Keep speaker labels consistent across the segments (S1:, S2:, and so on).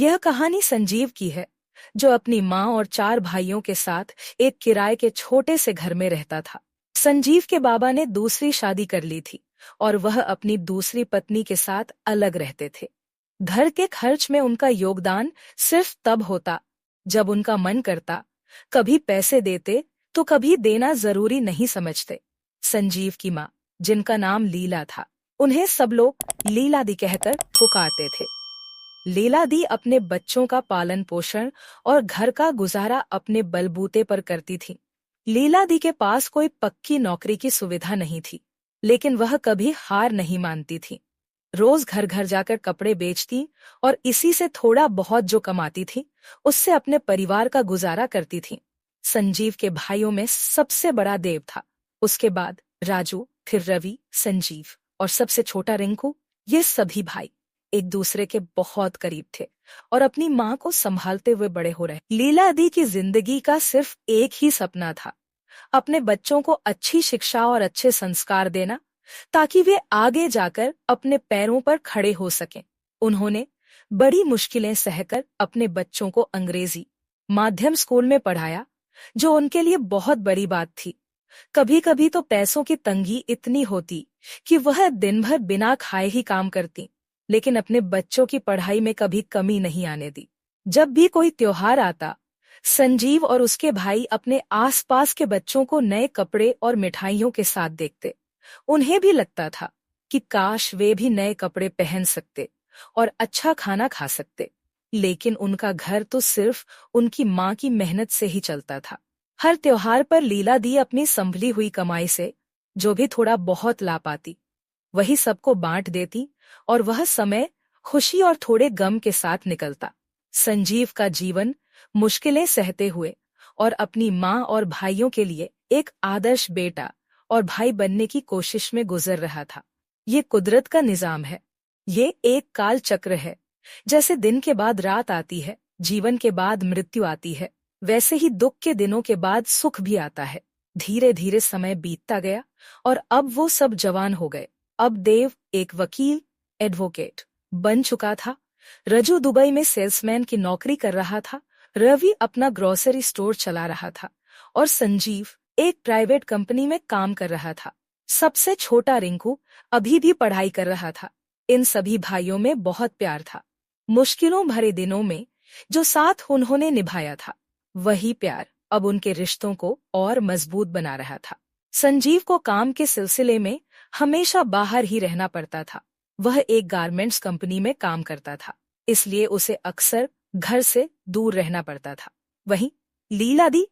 S1: यह कहानी संजीव की है, जो अपनी माँ और 4 भाइयों के साथ एक किराए के छोटे से घर में रहता था। संजीव के बाबा ने दूसरी शादी कर ली थी और वह अपनी दूसरी पत्नी के साथ अलग रहते थे। घर के खर्च में उनका योगदान सिर्फ तब होता जब उनका मन करता। कभी पैसे देते तो कभी देना जरूरी नहीं समझते। संजीव की माँ, जिनका नाम लीला था, उन्हें सब लोग लीला दी कहकर पुकारते थे। लीला दी अपने बच्चों का पालन पोषण और घर का गुजारा अपने बलबूते पर करती थी। लीला दी के पास कोई पक्की नौकरी की सुविधा नहीं थी, लेकिन वह कभी हार नहीं मानती थी। रोज घर घर जाकर कपड़े बेचती और इसी से थोड़ा बहुत जो कमाती थी, उससे अपने परिवार का गुजारा करती थी। संजीव के भाइयों में सबसे बड़ा देव था, उसके बाद राजू, फिर रवि, संजीव और सबसे छोटा रिंकू। ये सभी भाई एक दूसरे के बहुत करीब थे और अपनी माँ को संभालते हुए बड़े हो रहे। लीला दी की जिंदगी का सिर्फ एक ही सपना था, अपने बच्चों को अच्छी शिक्षा और अच्छे संस्कार देना, ताकि वे आगे जाकर अपने पैरों पर खड़े हो सकें। उन्होंने बड़ी मुश्किलें सहकर अपने बच्चों को अंग्रेजी माध्यम स्कूल में पढ़ाया, जो उनके लिए बहुत बड़ी बात थी। कभी कभी तो पैसों की तंगी इतनी होती कि वह दिन भर बिना खाए ही काम करती, लेकिन अपने बच्चों की पढ़ाई में कभी कमी नहीं आने दी। जब भी कोई त्योहार आता, संजीव और उसके भाई अपने आसपास के बच्चों को नए कपड़े और मिठाइयों के साथ देखते। उन्हें भी लगता था कि काश वे भी नए कपड़े पहन सकते और अच्छा खाना खा सकते, लेकिन उनका घर तो सिर्फ उनकी माँ की मेहनत से ही चलता था। हर त्योहार पर लीला दी अपनी संभली हुई कमाई से जो भी थोड़ा बहुत ला पाती, वही सबको बांट देती और वह समय खुशी और थोड़े गम के साथ निकलता। संजीव का जीवन मुश्किलें सहते हुए और अपनी माँ और भाइयों के लिए एक आदर्श बेटा और भाई बनने की कोशिश में गुजर रहा था। ये कुदरत का निजाम है, ये एक काल चक्र है। जैसे दिन के बाद रात आती है, जीवन के बाद मृत्यु आती है, वैसे ही दुख के दिनों के बाद सुख भी आता है। धीरे धीरे समय बीतता गया और अब वो सब जवान हो गए। अब देव एक वकील, एडवोकेट बन चुका था। रजू दुबई में सेल्समैन की नौकरी कर रहा था। रवि अपना ग्रोसरी स्टोर चला रहा था और संजीव एक प्राइवेट कंपनी में काम कर रहा था। सबसे छोटा रिंकू अभी भी पढ़ाई कर रहा था। इन सभी भाइयों में बहुत प्यार था। मुश्किलों भरे दिनों में जो साथ उन्होंने निभाया था, वही प्यार अब उनके रिश्तों को और मजबूत बना रहा था। संजीव को काम के सिलसिले में हमेशा बाहर ही रहना पड़ता था। वह एक गारमेंट्स कंपनी में काम करता था, इसलिए उसे अक्सर घर से दूर रहना पड़ता था। वहीं लीला दी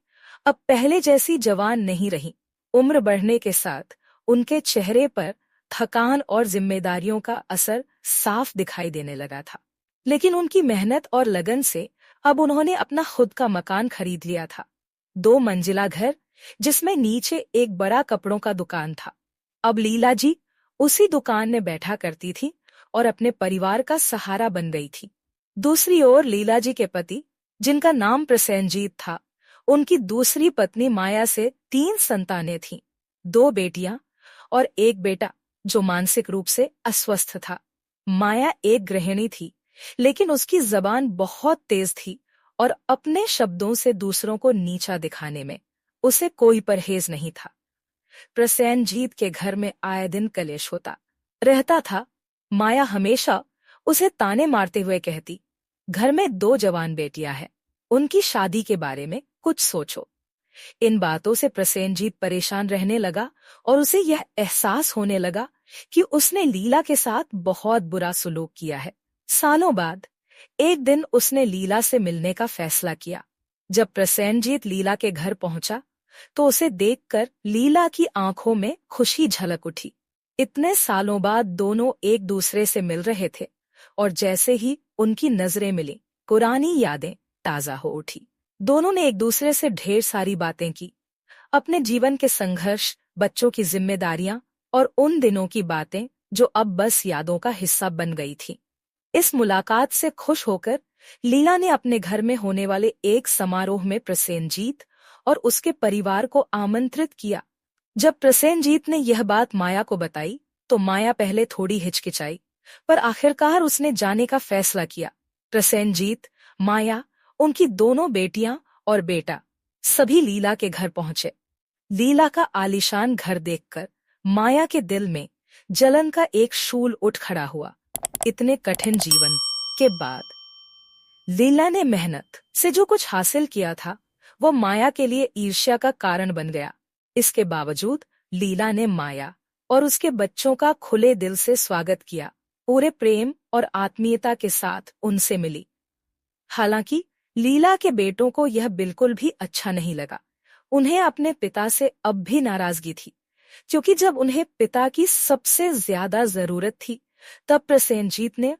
S1: अब पहले जैसी जवान नहीं रही। उम्र बढ़ने के साथ उनके चेहरे पर थकान और जिम्मेदारियों का असर साफ दिखाई देने लगा था, लेकिन उनकी मेहनत और लगन से अब उन्होंने अपना खुद का मकान खरीद लिया था। 2 मंजिला घर, जिसमें नीचे एक बड़ा कपड़ों का दुकान था। अब लीला जी उसी दुकान में बैठा करती थी और अपने परिवार का सहारा बन गई थी। दूसरी ओर लीला जी के पति, जिनका नाम प्रसेनजीत था, उनकी दूसरी पत्नी माया से 3 संतानें थीं, 2 बेटियां और एक बेटा जो मानसिक रूप से अस्वस्थ था। माया एक गृहिणी थी, लेकिन उसकी जबान बहुत तेज थी और अपने शब्दों से दूसरों को नीचा दिखाने में उसे कोई परहेज नहीं था। प्रसेनजीत के घर में आए दिन कलेश होता रहता था। माया हमेशा उसे ताने मारते हुए कहती, घर में 2 जवान बेटियां हैं, उनकी शादी के बारे में कुछ सोचो। इन बातों से प्रसेनजीत परेशान रहने लगा और उसे यह एहसास होने लगा कि उसने लीला के साथ बहुत बुरा सुलूक किया है। सालों बाद एक दिन उसने लीला से मिलने का फैसला किया। जब प्रसेनजीत लीला के घर पहुंचा तो उसे देखकर लीला की आंखों में खुशी झलक उठी। इतने सालों बाद दोनों एक दूसरे से मिल रहे थे और जैसे ही उनकी नजरें मिली, पुरानी यादें ताजा हो उठी। दोनों ने एक दूसरे से ढेर सारी बातें की, अपने जीवन के संघर्ष, बच्चों की जिम्मेदारियां और उन दिनों की बातें जो अब बस यादों का हिस्सा बन गई थी। इस मुलाकात से खुश होकर लीला ने अपने घर में होने वाले एक समारोह में प्रसेनजीत और उसके परिवार को आमंत्रित किया। जब प्रसेनजीत ने यह बात माया को बताई तो माया पहले थोड़ी हिचकिचाई, पर आखिरकार उसने जाने का फैसला किया। प्रसेनजीत, माया, उनकी दोनों बेटियां और बेटा सभी लीला के घर पहुंचे। लीला का आलीशान घर देखकर माया के दिल में जलन का एक शूल उठ खड़ा हुआ। इतने कठिन जीवन के बाद लीला ने मेहनत से जो कुछ हासिल किया था वो माया के लिए ईर्ष्या का कारण बन गया। इसके बावजूद लीला ने माया और उसके बच्चों का खुले दिल से स्वागत किया, पूरे प्रेम और आत्मीयता के साथ उनसे मिली। हालांकि लीला के बेटों को यह बिल्कुल भी अच्छा नहीं लगा। उन्हें अपने पिता से अब भी नाराजगी थी, क्योंकि जब उन्हें पिता की सबसे ज्यादा जरूरत थी तब प्रसेनजीत ने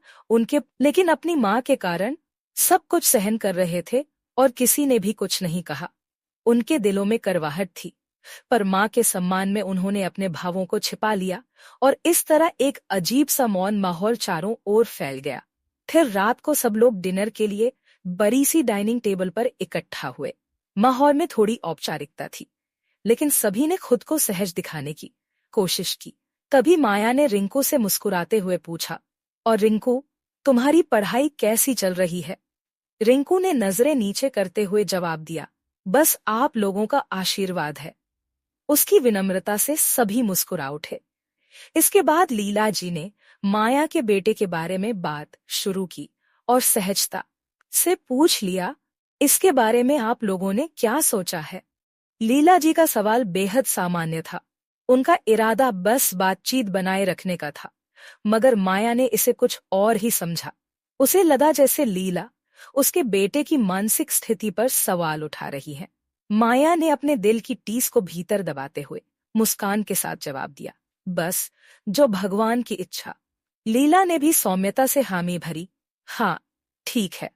S1: लेकिन अपनी मां के कारण सब कुछ सहन कर रहे थे और किसी ने भी कुछ नहीं कहा। उनके दिलों में करवाहट थी, पर मां के सम्मान में उन्होंने अपने भावों को छिपा लिया और इस तरह एक अजीब सा मौन माहौल चारों ओर फैल गया। फिर रात को सब लोग डिनर के लिए बड़ी सी डाइनिंग टेबल पर इकट्ठा हुए। माहौल में थोड़ी औपचारिकता थी, लेकिन सभी ने खुद को सहज दिखाने की कोशिश की। तभी माया ने रिंकू से मुस्कुराते हुए पूछा, और रिंकू, तुम्हारी पढ़ाई कैसी चल रही है? रिंकू ने नजरें नीचे करते हुए जवाब दिया, बस आप लोगों का आशीर्वाद है। उसकी विनम्रता से सभी मुस्कुरा उठे। इसके बाद लीला जी ने माया के बेटे के बारे में बात शुरू की और सहजता से पूछ लिया, इसके बारे में आप लोगों ने क्या सोचा है? लीला जी का सवाल बेहद सामान्य था। उनका इरादा बस बातचीत बनाए रखने का था, मगर माया ने इसे कुछ और ही समझा। उसे लगा जैसे लीला उसके बेटे की मानसिक स्थिति पर सवाल उठा रही है। माया ने अपने दिल की टीस को भीतर दबाते हुए मुस्कान के साथ जवाब दिया, बस जो भगवान की इच्छा। लीला ने भी सौम्यता से हामी भरी, हाँ ठीक है,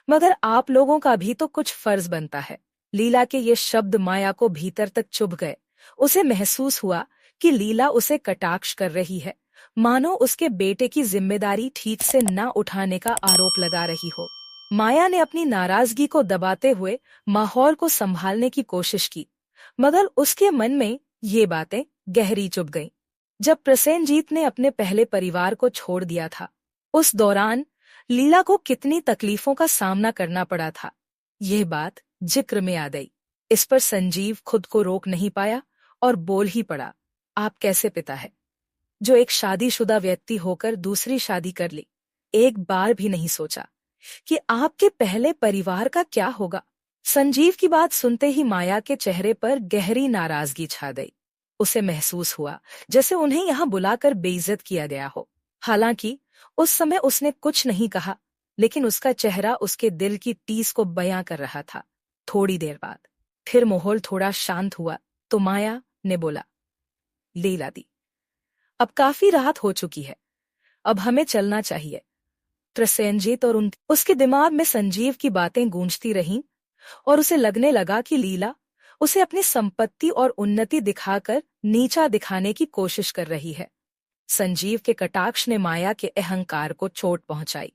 S1: मगर आप लोगों का भी तो कुछ फर्ज बनता है। लीला के ये शब्द माया को भीतर तक चुभ गए। उसे महसूस हुआ कि लीला उसे कटाक्ष कर रही है, मानो उसके बेटे की जिम्मेदारी ठीक से न उठाने का आरोप लगा रही हो। माया ने अपनी नाराजगी को दबाते हुए माहौल को संभालने की कोशिश की, मगर उसके मन में ये बातें गहरी चुभ गईं। जब प्रसेनजीत ने अपने पहले परिवार को छोड़ दिया था, उस दौरान लीला को कितनी तकलीफों का सामना करना पड़ा था, यह बात जिक्र में आ गई। इस पर संजीव खुद को रोक नहीं पाया और बोल ही पड़ा, आप कैसे पिता है जो एक शादीशुदा व्यक्ति होकर दूसरी शादी कर ली? एक बार भी नहीं सोचा कि आपके पहले परिवार का क्या होगा? संजीव की बात सुनते ही माया के चेहरे पर गहरी नाराजगी छा गई। उसे महसूस हुआ जैसे उन्हें यहाँ बुलाकर बेइज्जत किया गया हो। हालांकि उस समय उसने कुछ नहीं कहा, लेकिन उसका चेहरा उसके दिल की टीस को बयां कर रहा था। थोड़ी देर बाद फिर माहौल थोड़ा शांत हुआ तो माया ने बोला, लीला दी, अब काफी रात हो चुकी है, अब हमें चलना चाहिए। प्रसेनजीत और उसके दिमाग में संजीव की बातें गूंजती रहीं और उसे लगने लगा कि लीला उसे अपनी संपत्ति और उन्नति दिखाकर नीचा दिखाने की कोशिश कर रही है। संजीव के कटाक्ष ने माया के अहंकार को चोट पहुंचाई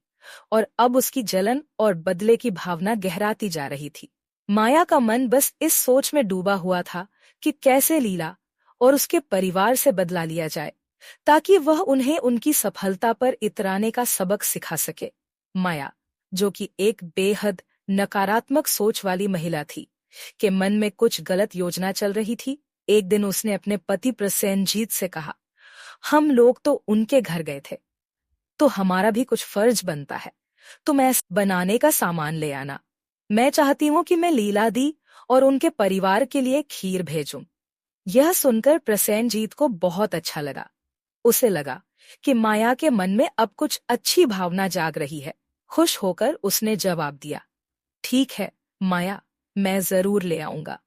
S1: और अब उसकी जलन और बदले की भावना गहराती जा रही थी। माया का मन बस इस सोच में डूबा हुआ था कि कैसे लीला और उसके परिवार से बदला लिया जाए, ताकि वह उन्हें उनकी सफलता पर इतराने का सबक सिखा सके। माया, जो कि एक बेहद नकारात्मक सोच वाली महिला थी, के मन में कुछ गलत योजना चल रही थी। एक दिन उसने अपने पति प्रसेनजीत से कहा, हम लोग तो उनके घर गए थे, तो हमारा भी कुछ फर्ज बनता है, तुम ऐसा बनाने का सामान ले आना। मैं चाहती हूँ कि मैं लीला दी और उनके परिवार के लिए खीर भेजूं। यह सुनकर प्रसेनजीत को बहुत अच्छा लगा। उसे लगा कि माया के मन में अब कुछ अच्छी भावना जाग रही है। खुश होकर उसने जवाब दिया, ठीक है माया, मैं जरूर ले आऊंगा।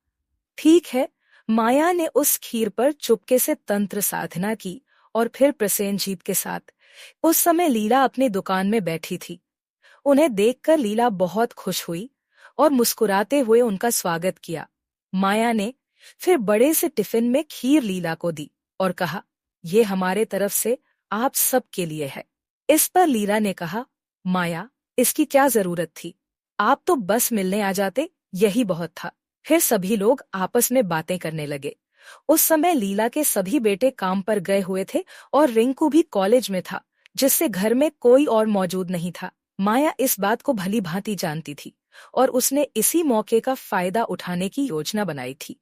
S1: ठीक है। माया ने उस खीर पर चुपके से तंत्र साधना की और फिर प्रसेनजीत के साथ। उस समय लीला अपनी दुकान में बैठी थी। उन्हें देखकर लीला बहुत खुश हुई और मुस्कुराते हुए उनका स्वागत किया। माया ने फिर बड़े से टिफिन में खीर लीला को दी और कहा, ये हमारे तरफ से आप सब के लिए है। इस पर लीला ने कहा, माया, इसकी क्या जरूरत थी? आप तो बस मिलने आ जाते, यही बहुत था। फिर सभी लोग आपस में बातें करने लगे। उस समय लीला के सभी बेटे काम पर गए हुए थे और रिंकू भी कॉलेज में था, जिससे घर में कोई और मौजूद नहीं था। माया इस बात को भली भांति जानती थी और उसने इसी मौके का फायदा उठाने की योजना बनाई थी।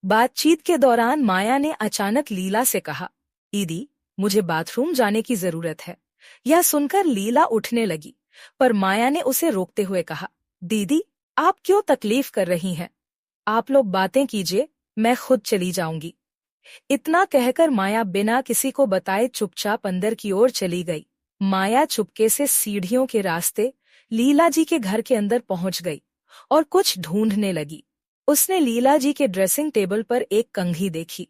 S1: बातचीत के दौरान माया ने अचानक लीला से कहा, दीदी, मुझे बाथरूम जाने की जरूरत है। यह सुनकर लीला उठने लगी, पर माया ने उसे रोकते हुए कहा, दीदी, आप क्यों तकलीफ कर रही हैं? आप लोग बातें कीजिए, मैं खुद चली जाऊंगी। इतना कहकर माया बिना किसी को बताए चुपचाप अंदर की ओर चली गई। माया चुपके से सीढ़ियों के रास्ते लीला जी के घर के अंदर पहुंच गई और कुछ ढूंढने लगी। उसने लीला जी के ड्रेसिंग टेबल पर एक कंघी देखी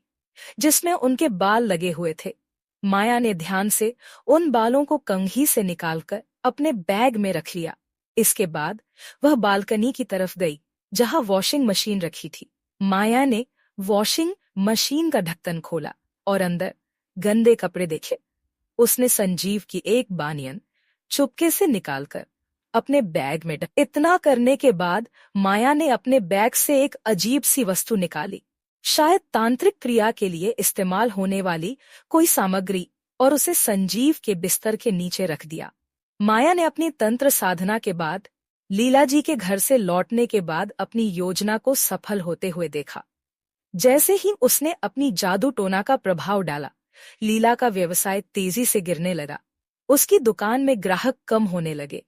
S1: जिसमें उनके बाल लगे हुए थे। माया ने ध्यान से उन बालों को कंघी से निकालकर अपने बैग में रख लिया। इसके बाद वह बालकनी की तरफ गई जहां वॉशिंग मशीन रखी थी। माया ने वॉशिंग मशीन का ढक्कन खोला और अंदर गंदे कपड़े देखे। उसने संजीव की एक बानियन चुपके से निकालकर अपने बैग में इतना करने के बाद माया ने अपने बैग से एक अजीब सी वस्तु निकाली, शायद तांत्रिक क्रिया के लिए इस्तेमाल होने वाली कोई सामग्री, और उसे संजीव के बिस्तर के नीचे रख दिया। माया ने अपनी तंत्र साधना के बाद लीला जी के घर से लौटने के बाद अपनी योजना को सफल होते हुए देखा। जैसे ही उसने अपनी जादू टोना का प्रभाव डाला, लीला का व्यवसाय तेजी से गिरने लगा। उसकी दुकान में ग्राहक कम होने लगे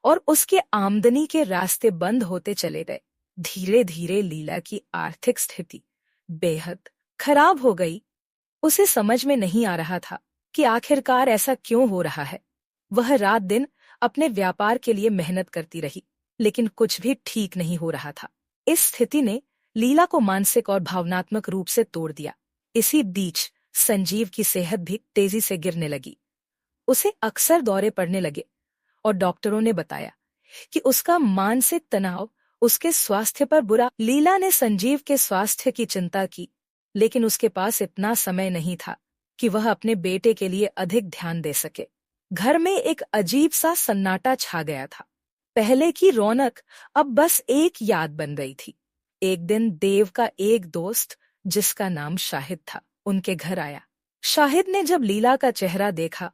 S1: और उसके आमदनी के रास्ते बंद होते चले गए। धीरे धीरे लीला की आर्थिक स्थिति बेहद खराब हो गई। उसे समझ में नहीं आ रहा था कि आखिरकार ऐसा क्यों हो रहा है। वह रात दिन अपने व्यापार के लिए मेहनत करती रही, लेकिन कुछ भी ठीक नहीं हो रहा था। इस स्थिति ने लीला को मानसिक और भावनात्मक रूप से तोड़ दिया। इसी बीच संजीव की सेहत भी तेजी से गिरने लगी। उसे अक्सर दौरे पड़ने लगे और डॉक्टरों ने बताया कि उसका मानसिक तनाव उसके स्वास्थ्य पर बुरा। लीला ने संजीव के स्वास्थ्य की चिंता की, लेकिन उसके पास इतना समय नहीं था कि वह अपने बेटे के लिए अधिक ध्यान दे सके। घर में एक अजीब सा सन्नाटा छा गया था। पहले की रौनक अब बस एक याद बन गई थी। एक दिन देव का एक दोस्त, जिसका नाम शाहिद था, उनके घर आया। शाहिद ने जब लीला का चेहरा देखा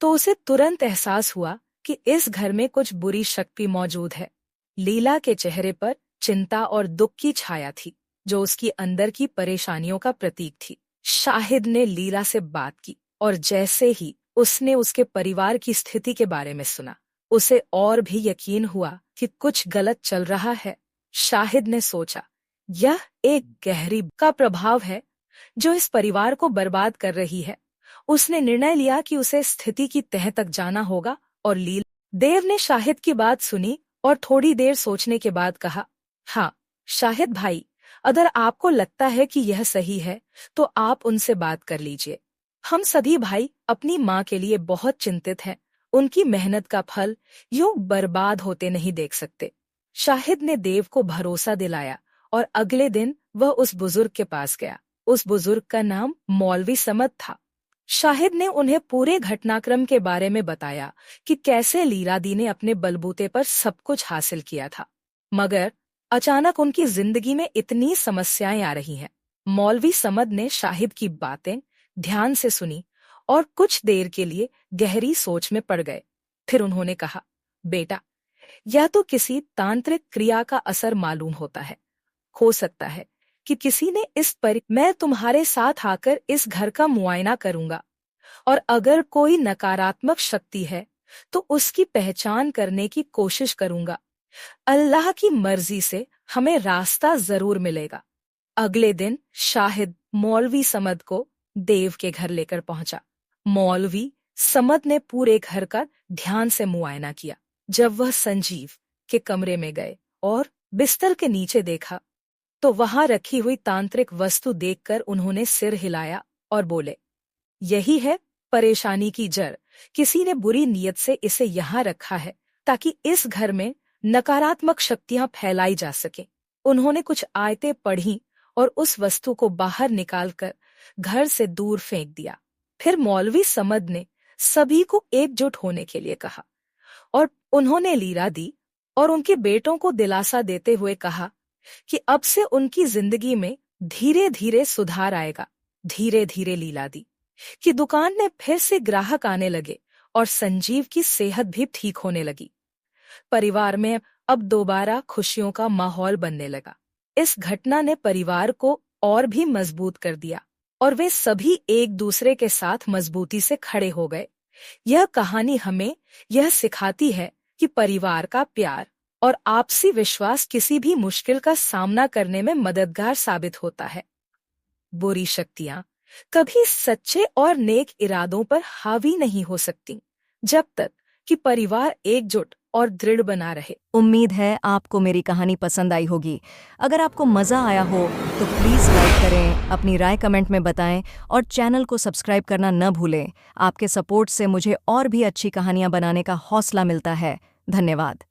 S1: तो उसे तुरंत एहसास हुआ कि इस घर में कुछ बुरी शक्ति मौजूद है। लीला के चेहरे पर चिंता और दुख की छाया थी, जो उसकी अंदर की परेशानियों का प्रतीक थी। शाहिद ने लीला से बात की और जैसे ही उसने उसके परिवार की स्थिति के बारे में सुना, उसे और भी यकीन हुआ कि कुछ गलत चल रहा है। शाहिद ने सोचा, यह एक गहरी का प्रभाव है जो इस परिवार को बर्बाद कर रही है। उसने निर्णय लिया कि उसे स्थिति की तह तक जाना होगा और देव ने शाहिद की बात सुनी और थोड़ी देर सोचने के बाद कहा, हाँ शाहिद भाई, अगर आपको लगता है कि यह सही है तो आप उनसे बात कर लीजिए। हम सभी भाई अपनी माँ के लिए बहुत चिंतित हैं। उनकी मेहनत का फल यूं बर्बाद होते नहीं देख सकते। शाहिद ने देव को भरोसा दिलाया और अगले दिन वह उस बुजुर्ग के पास गया। उस बुजुर्ग का नाम मौलवी समद था। शाहिद ने उन्हें पूरे घटनाक्रम के बारे में बताया कि कैसे लीला दी ने अपने बलबूते पर सब कुछ हासिल किया था, मगर अचानक उनकी जिंदगी में इतनी समस्याएं आ रही हैं। मौलवी समद ने शाहिद की बातें ध्यान से सुनी और कुछ देर के लिए गहरी सोच में पड़ गए। फिर उन्होंने कहा, बेटा, यह तो किसी तांत्रिक क्रिया का असर मालूम होता है। हो सकता है कि किसी ने मैं तुम्हारे साथ आकर इस घर का मुआयना करूंगा और अगर कोई नकारात्मक शक्ति है तो उसकी पहचान करने की कोशिश करूंगा। अल्लाह की मर्जी से हमें रास्ता जरूर मिलेगा। अगले दिन शाहिद मौलवी समद को देव के घर लेकर पहुंचा। मौलवी समद ने पूरे घर का ध्यान से मुआयना किया। जब वह संजीव के कमरे में गए और बिस्तर के नीचे देखा तो वहां रखी हुई तांत्रिक वस्तु देखकर उन्होंने सिर हिलाया और बोले, यही है परेशानी की जड़। किसी ने बुरी नीयत से इसे यहाँ रखा है ताकि इस घर में नकारात्मक शक्तियां फैलाई जा सके। उन्होंने कुछ आयतें पढ़ी और उस वस्तु को बाहर निकालकर घर से दूर फेंक दिया। फिर मौलवी समद ने सभी को एकजुट होने के लिए कहा और उन्होंने लीला दी और उनके बेटों को दिलासा देते हुए कहा कि अब से उनकी जिंदगी में धीरे धीरे सुधार आएगा। धीरे धीरे लीला दी कि दुकान में फिर से ग्राहक आने लगे और संजीव की सेहत भी ठीक होने लगी। परिवार में अब दोबारा खुशियों का माहौल बनने लगा। इस घटना ने परिवार को और भी मजबूत कर दिया और वे सभी एक दूसरे के साथ मजबूती से खड़े हो गए। यह कहानी हमें यह सिखाती है कि परिवार का प्यार और आपसी विश्वास किसी भी मुश्किल का सामना करने में मददगार साबित होता है। बुरी शक्तियां कभी सच्चे और नेक इरादों पर हावी नहीं हो सकती जब तक कि परिवार एकजुट और दृढ़ बना रहे।
S2: उम्मीद है आपको मेरी कहानी पसंद आई होगी। अगर आपको मज़ा आया हो तो प्लीज़ लाइक करें, अपनी राय कमेंट में बताएं और चैनल को सब्सक्राइब करना न भूलें। आपके सपोर्ट से मुझे और भी अच्छी कहानियां बनाने का हौसला मिलता है। धन्यवाद।